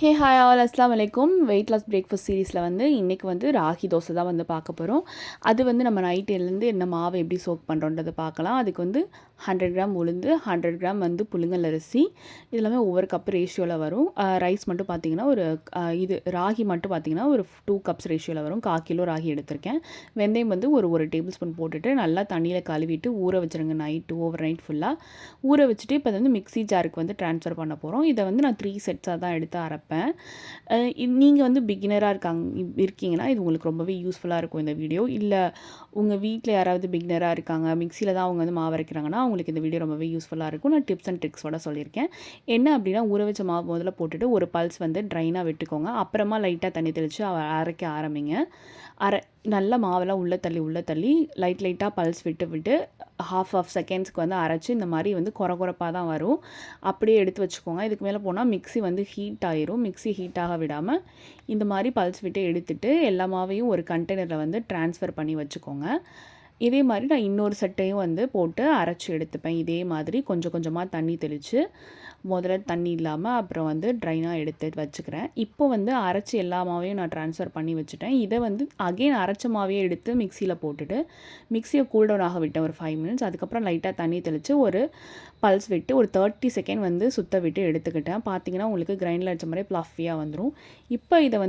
Hey hi all அஸ்லாம் வலைக்கும். Weight loss breakfast சீரீஸில் இன்றைக்கி ராகி தோசை தான் பார்க்க போகிறோம். அது நம்ம நைட் எழுந்து என்ன மாவை எப்படி சோக் பண்ணுறோன்றதை பார்க்கலாம். அதுக்கு 100 கிராம் உளுந்து, 100 கிராம் புழுங்கல் அரிசி, இது எல்லாமே ஒவ்வொரு கப் ரேஷியோவில் வரும். ரைஸ் மட்டும் பார்த்திங்கன்னா ஒரு ராகி மட்டும் பார்த்திங்கன்னா ஒரு 2 கப்ஸ் ரேஷியோவில் வரும். 1/4 கிலோ ராகி எடுத்திருக்கேன். வெந்தயம் ஒரு டேபிள் ஸ்பூன் போட்டுட்டு நல்லா தண்ணியில் கழுவிட்டு ஊற வச்சுருங்க. ஓவர் நைட் ஃபுல்லாக ஊற வச்சுட்டு இப்போ மிக்ஸி ஜாருக்கு ட்ரான்ஸ்ஃபர் பண்ண போகிறோம். இதை நான் 3 செட்ஸாக தான் எடுத்து அரைப்பேன். நீங்கள் பிகினராக இருக்கீங்கன்னா இது உங்களுக்கு ரொம்பவே யூஸ்ஃபுல்லாக இருக்கும் இந்த வீடியோ. இல்லை உங்கள் வீட்டில் யாராவது பிகினராக இருக்காங்க, மிக்சியில் தான் அவங்க மாவு அரைக்கிறாங்கன்னா அவங்களுக்கு இந்த வீடியோ ரொம்பவே யூஸ்ஃபுல்லாக இருக்கும். நான் டிப்ஸ் அண்ட் ட்ரிக்ஸோட சொல்லியிருக்கேன். என்ன அப்படின்னா, ஊற வச்ச மாவு முதல்ல போட்டுட்டு ஒரு பல்ஸ் ட்ரைனாக விட்டுக்கோங்க. அப்புறமா லைட்டாக தண்ணி தெளித்து அரைக்க ஆரம்பிங்க. நல்ல மாவெல்லாம் உள்ளே தள்ளி லைட்டாக பல்ஸ் விட்டு ஹாஃப் செகண்ட்ஸ்க்கு அரைச்சி இந்த மாதிரி குறப்பாக தான் வரும். அப்படியே எடுத்து வச்சுக்கோங்க. இதுக்கு மேலே போனால் மிக்ஸி ஹீட் ஆயிரும். மிக்ஸி ஹீட்டாக விடாமல் இந்த மாதிரி பல்ஸ் விட்டு எடுத்துட்டு எல்லா மாவையும் ஒரு கண்டெய்னரில் ட்ரான்ஸ்ஃபர் பண்ணி வச்சுக்கோங்க. இதே மாதிரி நான் இன்னொரு செட்டையும் போட்டு அரைச்சி எடுத்துப்பேன். இதே மாதிரி கொஞ்சம் கொஞ்சமாக தண்ணி தெளித்து முதல்ல தண்ணி இல்லாமல் அப்புறம் ட்ரைனாக எடுத்து வச்சுக்கிறேன். இப்போ அரைச்சி எல்லா மாவையும் நான் ட்ரான்ஸ்ஃபர் பண்ணி வச்சுட்டேன். இதை அகெயின் அரைச்ச மாவையே எடுத்து மிக்சியில் போட்டுட்டு மிக்சியை கூல் டவுன் ஆக விட்டேன் ஒரு 5 மினிட்ஸ். அதுக்கப்புறம் லைட்டாக தண்ணி தெளித்து ஒரு பல்ஸ் விட்டு ஒரு 30 செகண்ட் சுத்த விட்டு எடுத்துக்கிட்டேன். பார்த்தீங்கன்னா உங்களுக்கு கிரைண்டில் அடித்த மாதிரி ப்ளஃபியாக வந்துடும். இப்போ இதை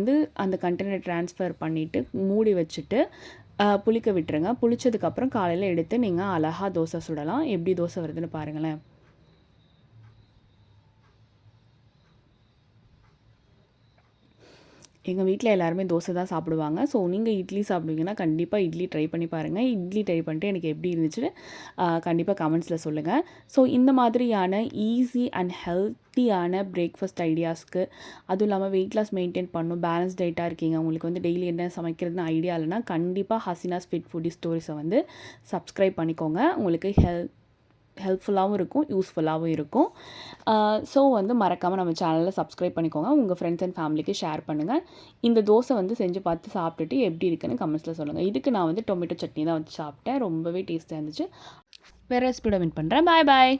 அந்த கண்டெய்னர் ட்ரான்ஸ்ஃபர் பண்ணிவிட்டு மூடி வச்சுட்டு புளிக்க விட்டுருங்க. புளிச்சதுக்கப்புறம் காலையில் எடுத்து நீங்கள் அழகாக தோசை சுடலாம். எப்படி தோசை வருதுன்னு பாருங்களேன். எங்கள் வீட்டில் எல்லாருமே தோசை தான் சாப்பிடுவாங்க. ஸோ நீங்கள் இட்லி சாப்பிடுவீங்கன்னா கண்டிப்பாக இட்லி ட்ரை பண்ணி பாருங்கள். இட்லி ட்ரை பண்ணிட்டு எனக்கு எப்படி இருந்துச்சுன்னு கண்டிப்பாக கமெண்ட்ஸில் சொல்லுங்கள். ஸோ இந்த மாதிரியான ஈஸி அண்ட் ஹெல்த்தியான பிரேக்ஃபாஸ்ட் ஐடியாஸ்க்கு, அதுவும் இல்லாமல் வெயிட் லாஸ் மெயின்டைன் பண்ணணும், பேலன்ஸ் டயட்டாக இருக்கீங்க, உங்களுக்கு டெய்லி என்ன சமைக்கிறதுன்னு ஐடியா இல்லைனா கண்டிப்பாக ஹசினாஸ் ஃபிட் ஃபுட்டி ஸ்டோரிஸை சப்ஸ்கிரைப் பண்ணிக்கோங்க. உங்களுக்கு ஹெல்ப்ஃபுல்லாகவும் இருக்கும், யூஸ்ஃபுல்லாகவும் இருக்கும். ஸோ மறக்காமல் நம்ம சேனலில் சப்ஸ்கிரைப் பண்ணிக்கோங்க. உங்கள் ஃப்ரெண்ட்ஸ் அண்ட் ஃபேமிலிக்கு ஷேர் பண்ணுங்கள். இந்த தோசை செஞ்சு பார்த்து சாப்பிட்டுட்டு எப்படி இருக்குன்னு கமெண்ட்ஸில் சொல்லுங்கள். இதுக்கு நான் டொமேட்டோ சட்னி தான் சாப்பிட்டேன். ரொம்பவே டேஸ்ட்டாக இருந்துச்சு. வேறு ரெசிபியோட மீட் பண்ணுறேன். பாய் பாய்.